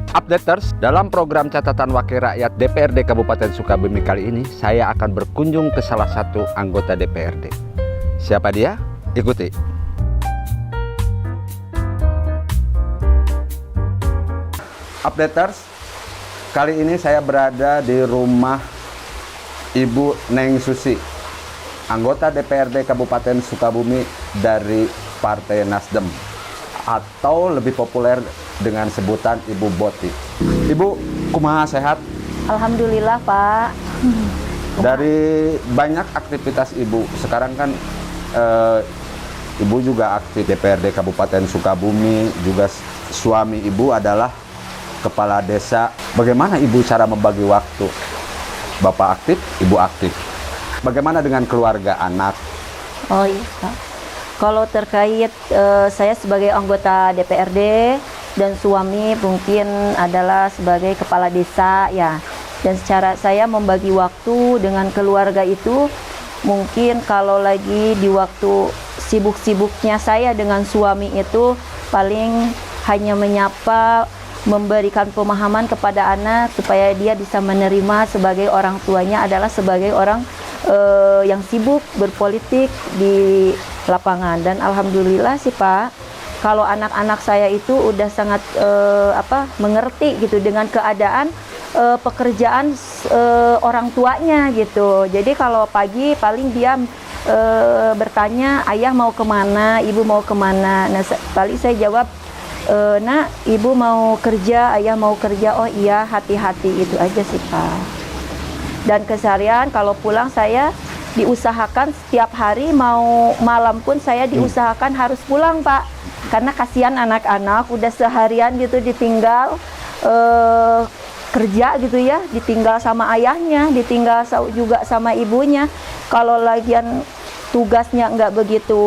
Updaters, dalam program catatan wakil rakyat DPRD Kabupaten Sukabumi kali ini, saya akan berkunjung ke salah satu anggota DPRD. Siapa dia? Ikuti. Updaters, kali ini saya berada di rumah Ibu Neng Susi, anggota DPRD Kabupaten Sukabumi dari Partai Nasdem, atau lebih populer dengan sebutan Ibu Boti. Ibu, kumaha sehat? Alhamdulillah, Pak. Dari banyak aktivitas Ibu, sekarang kan Ibu juga aktif DPRD Kabupaten Sukabumi, juga suami Ibu adalah kepala desa. Bagaimana Ibu cara membagi waktu? Bapak aktif, Ibu aktif. Bagaimana dengan keluarga, anak? Oh iya, Pak. Kalau terkait saya sebagai anggota DPRD dan suami mungkin adalah sebagai kepala desa ya. Dan secara saya membagi waktu dengan keluarga itu mungkin kalau lagi di waktu sibuk-sibuknya saya dengan suami itu paling hanya menyapa, memberikan pemahaman kepada anak supaya dia bisa menerima sebagai orang tuanya adalah sebagai orang yang sibuk berpolitik di lapangan. Dan alhamdulillah sih Pak, kalau anak-anak saya itu udah sangat mengerti gitu dengan keadaan pekerjaan orang tuanya gitu. Jadi kalau pagi paling dia bertanya, ayah mau kemana, ibu mau kemana. Nah paling saya jawab, nak, ibu mau kerja, ayah mau kerja. Oh iya, hati-hati. Itu aja sih Pak. Dan keseharian kalau pulang saya diusahakan setiap hari, mau malam pun saya diusahakan harus pulang Pak, karena kasihan anak-anak udah seharian gitu ditinggal kerja gitu ya, ditinggal sama ayahnya, ditinggal juga sama ibunya. Kalau lagian tugasnya nggak begitu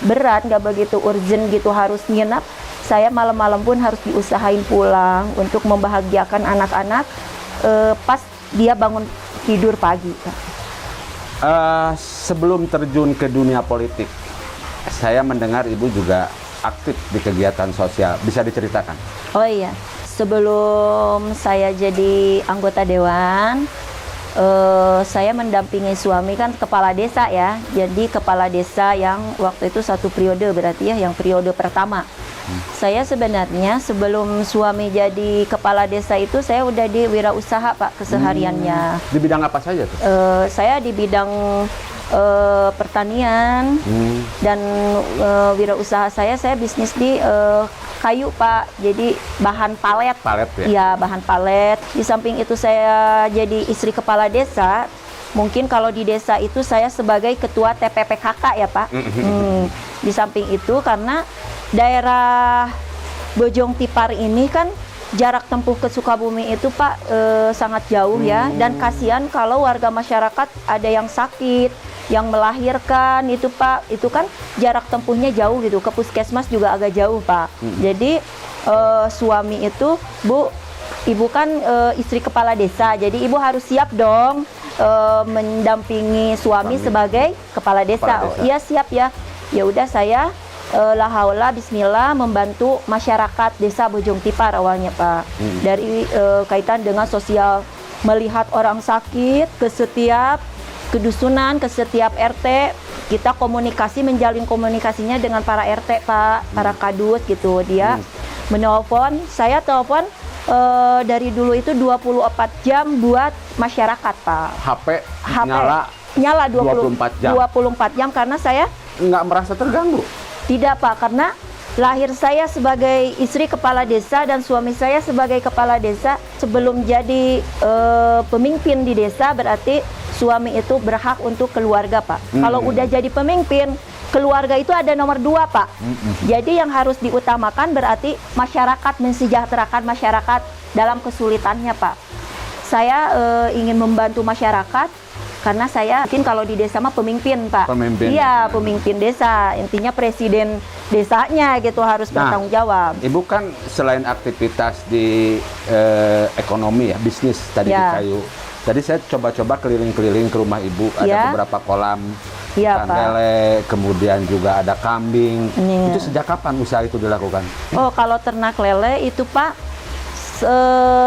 berat, nggak begitu urgent gitu harus nginap, saya malam-malam pun harus diusahain pulang untuk membahagiakan anak-anak pas dia bangun tidur pagi. Sebelum terjun ke dunia politik, saya mendengar Ibu juga aktif di kegiatan sosial. Bisa diceritakan? Oh iya, sebelum saya jadi anggota dewan, saya mendampingi suami kan kepala desa ya. Jadi kepala desa yang waktu itu satu periode berarti ya, yang periode pertama. Saya sebenarnya sebelum suami jadi kepala desa itu saya udah di wirausaha Pak kesehariannya. Di bidang apa saja tuh? Saya di bidang pertanian dan wirausaha saya bisnis di kayu Pak. Jadi bahan palet. Palet ya? Iya, bahan palet. Di samping itu saya jadi istri kepala desa. Mungkin kalau di desa itu saya sebagai ketua TPPKK ya Pak. Di samping itu karena daerah Bojong Tipar ini kan jarak tempuh ke Sukabumi itu Pak sangat jauh ya, dan kasihan kalau warga masyarakat ada yang sakit, yang melahirkan itu Pak, itu kan jarak tempuhnya jauh gitu, ke puskesmas juga agak jauh Pak. Jadi suami itu, Bu, ibu kan istri kepala desa, jadi ibu harus siap dong mendampingi suami sebagai kepala desa. Oh, iya siap ya. Ya udah saya la haula bismillah membantu masyarakat desa Bojong Tipar awalnya Pak. Dari kaitan dengan sosial, melihat orang sakit ke setiap kedusunan, ke setiap RT, kita komunikasi, menjalin komunikasinya dengan para RT Pak, para kadus gitu. Dia menelpon, saya telepon dari dulu itu 24 jam buat masyarakat Pak. HP nyala 24 jam. 24 jam karena saya nggak merasa terganggu? Tidak Pak, karena lahir saya sebagai istri kepala desa dan suami saya sebagai kepala desa. Sebelum jadi pemimpin di desa berarti suami itu berhak untuk keluarga Pak. Kalau udah jadi pemimpin, keluarga itu ada nomor 2 Pak. Jadi yang harus diutamakan berarti masyarakat, mensejahterakan masyarakat dalam kesulitannya Pak. Saya ingin membantu masyarakat karena saya mungkin kalau di desa mah pemimpin Pak. Pemimpin. Iya, pemimpin desa. Intinya presiden desanya gitu harus bertanggung jawab. Ibu kan selain aktivitas di ekonomi ya, bisnis tadi di kayu. Tadi saya coba-coba keliling-keliling ke rumah Ibu, ada beberapa kolam ikan lele, kemudian juga ada kambing. Itu sejak kapan usaha itu dilakukan? Oh, kalau ternak lele itu Pak,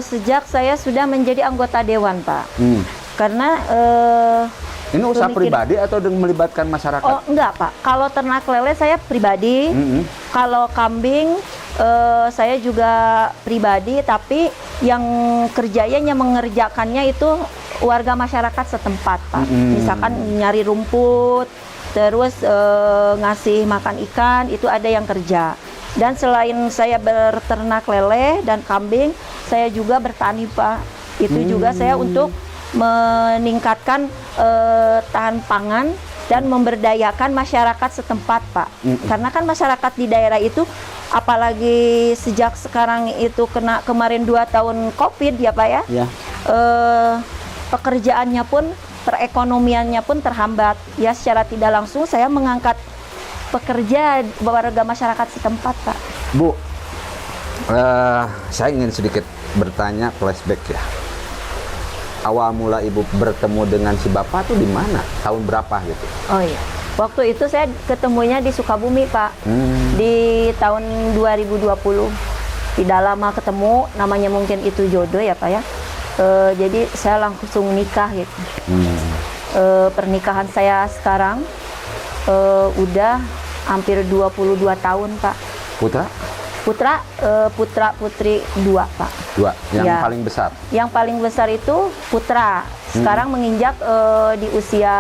Sejak saya sudah menjadi anggota dewan, Pak. Karena Ini usaha pemikir- pribadi atau dengan melibatkan masyarakat? Oh enggak, Pak. Kalau ternak lele saya pribadi. Kalau kambing saya juga pribadi, tapi yang kerjanya mengerjakannya itu warga masyarakat setempat, Pak. Misalkan nyari rumput, terus ngasih makan ikan, itu ada yang kerja. Dan selain saya berternak lele dan kambing, saya juga bertani, Pak. Itu juga saya untuk meningkatkan tahan pangan dan memberdayakan masyarakat setempat, Pak. Karena kan masyarakat di daerah itu, apalagi sejak sekarang itu kena kemarin 2 tahun COVID ya, Pak ya. Ya. Pekerjaannya pun, perekonomiannya pun terhambat. Ya secara tidak langsung saya mengangkat pekerja warga masyarakat setempat, Pak. Bu, saya ingin sedikit bertanya, flashback ya. Awal mula ibu bertemu dengan si bapak tuh di mana? Tahun berapa gitu? Oh iya, waktu itu saya ketemunya di Sukabumi, Pak. Di tahun 2020. Tidak lama ketemu, namanya mungkin itu jodoh ya, Pak ya. Jadi saya langsung nikah gitu. Pernikahan saya sekarang udah hampir 22 tahun, Pak. Putra putri 2, Pak. 2, yang Ya. paling besar. Yang paling besar itu putra. Sekarang menginjak di usia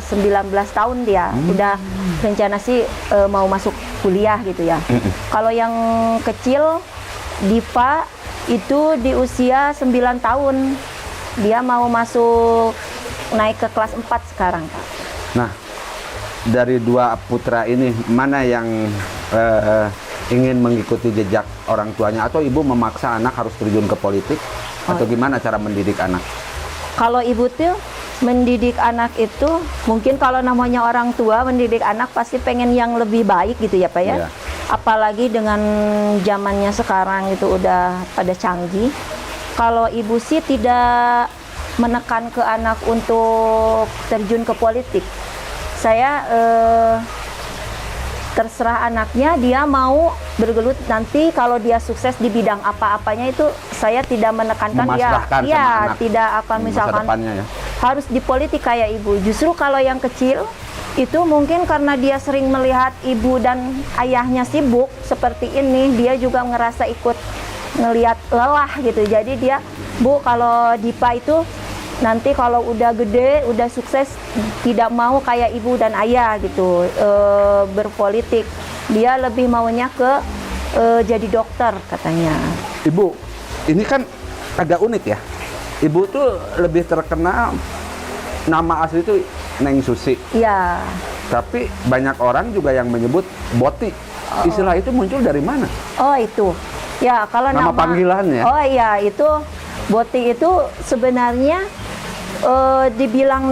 19 tahun dia. Udah rencana sih mau masuk kuliah gitu ya. Kalau yang kecil Diva itu di usia 9 tahun. Dia mau masuk naik ke kelas 4 sekarang, Pak. Nah, dari 2 putra ini mana yang ingin mengikuti jejak orang tuanya, atau ibu memaksa anak harus terjun ke politik, atau gimana cara mendidik anak? Kalau ibu tuh mendidik anak itu, mungkin kalau namanya orang tua mendidik anak pasti pengen yang lebih baik gitu ya, Pak ya. Iya. Apalagi dengan zamannya sekarang itu udah pada canggih. Kalau ibu sih tidak menekan ke anak untuk terjun ke politik. Saya terserah anaknya, dia mau bergelut nanti kalau dia sukses di bidang apa-apanya, itu saya tidak menekankan dia. Memasrahkan sama anak Tidak akan masa misalkan depannya ya. harus di politik kayak ibu. Justru kalau yang kecil itu mungkin karena dia sering melihat ibu dan ayahnya sibuk seperti ini, dia juga ngerasa ikut ngelihat lelah gitu. Jadi dia, Bu, kalau Dipa itu nanti kalau udah gede, udah sukses, tidak mau kayak ibu dan ayah gitu berpolitik. Dia lebih maunya ke jadi dokter katanya. Ibu, ini kan agak unik ya. Ibu tuh lebih terkenal, nama asli itu Neng Susi. Iya. Tapi banyak orang juga yang menyebut Boti. Istilah itu muncul dari mana? Oh itu. Ya kalau Nama panggilannya? Oh iya, itu Boti itu sebenarnya dibilang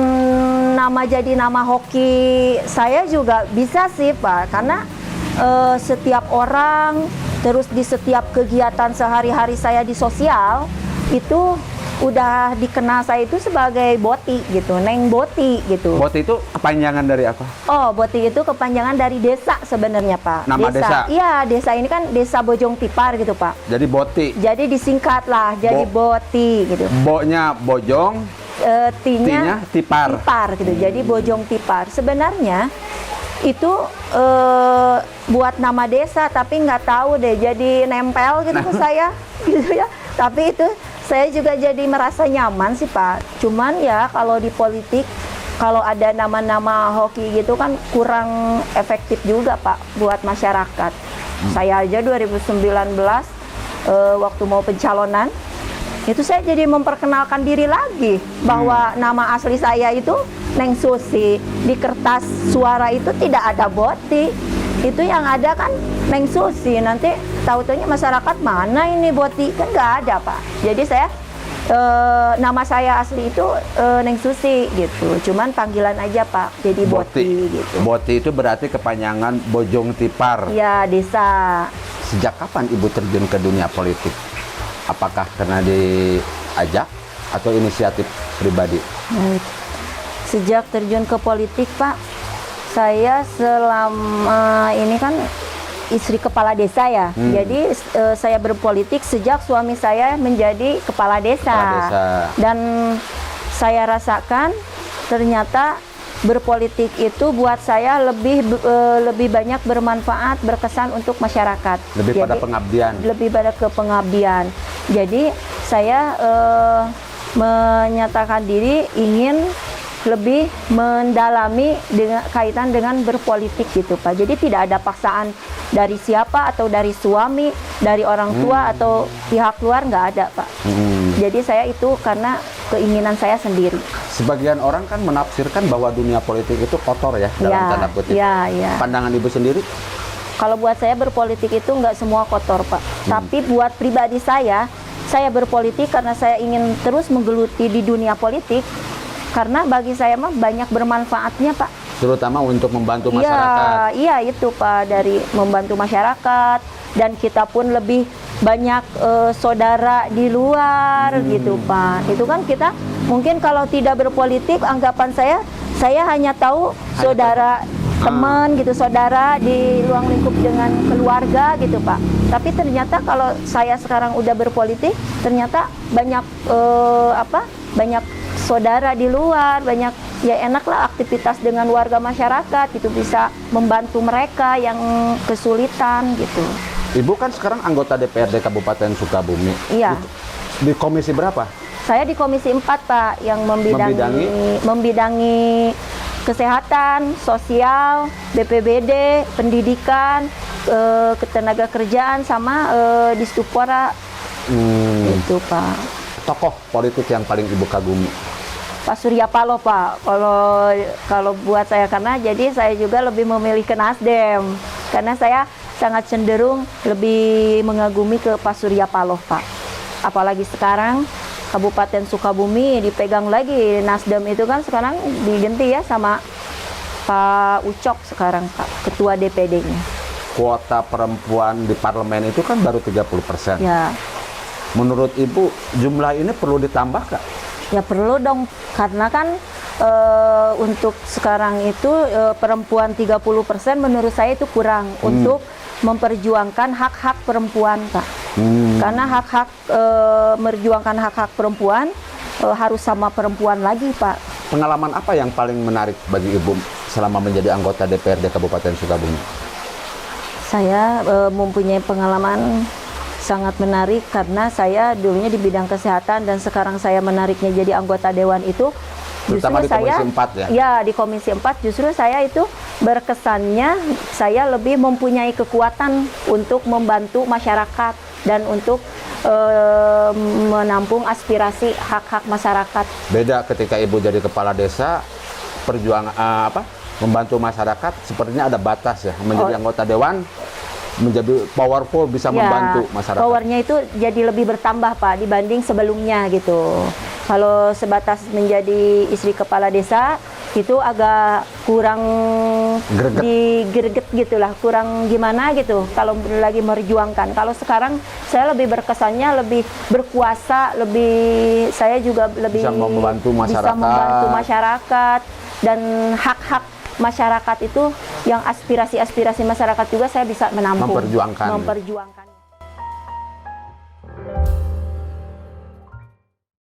nama, jadi nama hoki saya juga bisa sih, Pak, karena setiap orang, terus di setiap kegiatan sehari-hari saya di sosial itu udah dikenal saya itu sebagai Boti gitu, Neng Boti gitu. Boti itu kepanjangan dari apa? Oh, Boti itu kepanjangan dari desa sebenarnya, Pak. Nama desa? Iya, desa ini kan Desa Bojong Tipar gitu, Pak. Jadi Boti. Jadi disingkat lah, jadi Boti gitu. Bo-nya Bojong, T-nya Tipar. gitu. Jadi Bojong Tipar. Sebenarnya itu buat nama desa, tapi nggak tahu deh, jadi nempel gitu ke saya gitu ya. Tapi itu saya juga jadi merasa nyaman sih, Pak. Cuman ya kalau di politik, kalau ada nama-nama hoki gitu kan kurang efektif juga, Pak, buat masyarakat. Saya aja 2019 waktu mau pencalonan, itu saya jadi memperkenalkan diri lagi bahwa nama asli saya itu Neng Susi. Di kertas suara itu tidak ada Boti, itu yang ada kan Neng Susi. Nanti tahu-taunya masyarakat, mana ini Boti, kan nggak ada, Pak. Jadi saya nama saya asli itu Neng Susi gitu, cuman panggilan aja, Pak, jadi Boti gitu. Boti itu berarti kepanjangan Bojong Tipar. Ya, desa. Sejak kapan ibu terjun ke dunia politik? Apakah karena diajak atau inisiatif pribadi? Sejak terjun ke politik, Pak, saya selama ini kan istri kepala desa ya. Jadi saya berpolitik sejak suami saya menjadi kepala desa. Kepala desa. Dan saya rasakan ternyata berpolitik itu buat saya lebih banyak bermanfaat, berkesan untuk masyarakat. Lebih pada pengabdian. Lebih pada ke pengabdian. Jadi saya menyatakan diri ingin lebih mendalami dengan kaitan dengan berpolitik gitu Pak. Jadi tidak ada paksaan dari siapa atau dari suami, dari orang tua atau pihak luar, nggak ada Pak. Jadi saya itu karena keinginan saya sendiri. Sebagian orang kan menafsirkan bahwa dunia politik itu kotor ya, dalam tanda kutip. Ya. Pandangan Ibu sendiri? Kalau buat saya berpolitik itu nggak semua kotor Pak. Tapi buat pribadi saya berpolitik karena saya ingin terus menggeluti di dunia politik. Karena bagi saya mah banyak bermanfaatnya Pak. Terutama untuk membantu masyarakat. Iya itu Pak, dari membantu masyarakat, dan kita pun lebih banyak saudara di luar gitu Pak. Itu kan kita mungkin kalau tidak berpolitik, anggapan saya hanya tahu saudara, teman gitu, saudara di ruang lingkup dengan keluarga gitu Pak. Tapi ternyata kalau saya sekarang udah berpolitik, ternyata banyak banyak saudara di luar, banyak ya, enaklah aktivitas dengan warga masyarakat gitu, bisa membantu mereka yang kesulitan gitu. Ibu kan sekarang anggota DPRD Kabupaten Sukabumi. Iya. Di komisi berapa? Saya di Komisi 4 Pak, yang membidangi kesehatan, sosial, BPBD, pendidikan, ketenaga kerjaan, sama Dispupora. Itu Pak. Tokoh politik yang paling Ibu kagumi? Pak Surya Paloh Pak, kalau buat saya, karena jadi saya juga lebih memilih ke Nasdem, karena saya sangat cenderung lebih mengagumi ke Pak Surya Paloh Pak. Apalagi sekarang Kabupaten Sukabumi dipegang lagi Nasdem, itu kan sekarang diganti ya sama Pak Ucok sekarang Pak, Ketua DPD-nya. Kuota perempuan di parlemen itu kan baru 30%. Ya. Menurut Ibu jumlah ini perlu ditambah Kak? Ya perlu dong, karena kan untuk sekarang itu perempuan 30% menurut saya itu kurang untuk memperjuangkan hak-hak perempuan Pak. Karena merjuangkan hak-hak perempuan harus sama perempuan lagi Pak. Pengalaman apa yang paling menarik bagi Ibu selama menjadi anggota DPRD Kabupaten Sukabumi? Saya mempunyai pengalaman sangat menarik, karena saya dulunya di bidang kesehatan dan sekarang saya menariknya jadi anggota dewan itu. Terutama di Komisi 4 ya? Ya, di Komisi 4 justru saya itu berkesannya saya lebih mempunyai kekuatan untuk membantu masyarakat dan untuk menampung aspirasi hak-hak masyarakat. Beda ketika Ibu jadi kepala desa, membantu masyarakat sepertinya ada batas ya. Menjadi anggota dewan, menjadi powerful, bisa membantu masyarakat. Powernya itu jadi lebih bertambah Pak dibanding sebelumnya gitu. Kalau sebatas menjadi istri kepala desa itu agak kurang digerget gitulah, kurang gimana gitu kalau lagi merjuangkan. Kalau sekarang saya lebih berkesannya lebih berkuasa, saya juga lebih bisa membantu masyarakat dan hak-hak masyarakat itu, yang aspirasi-aspirasi masyarakat juga saya bisa menampung, memperjuangkan.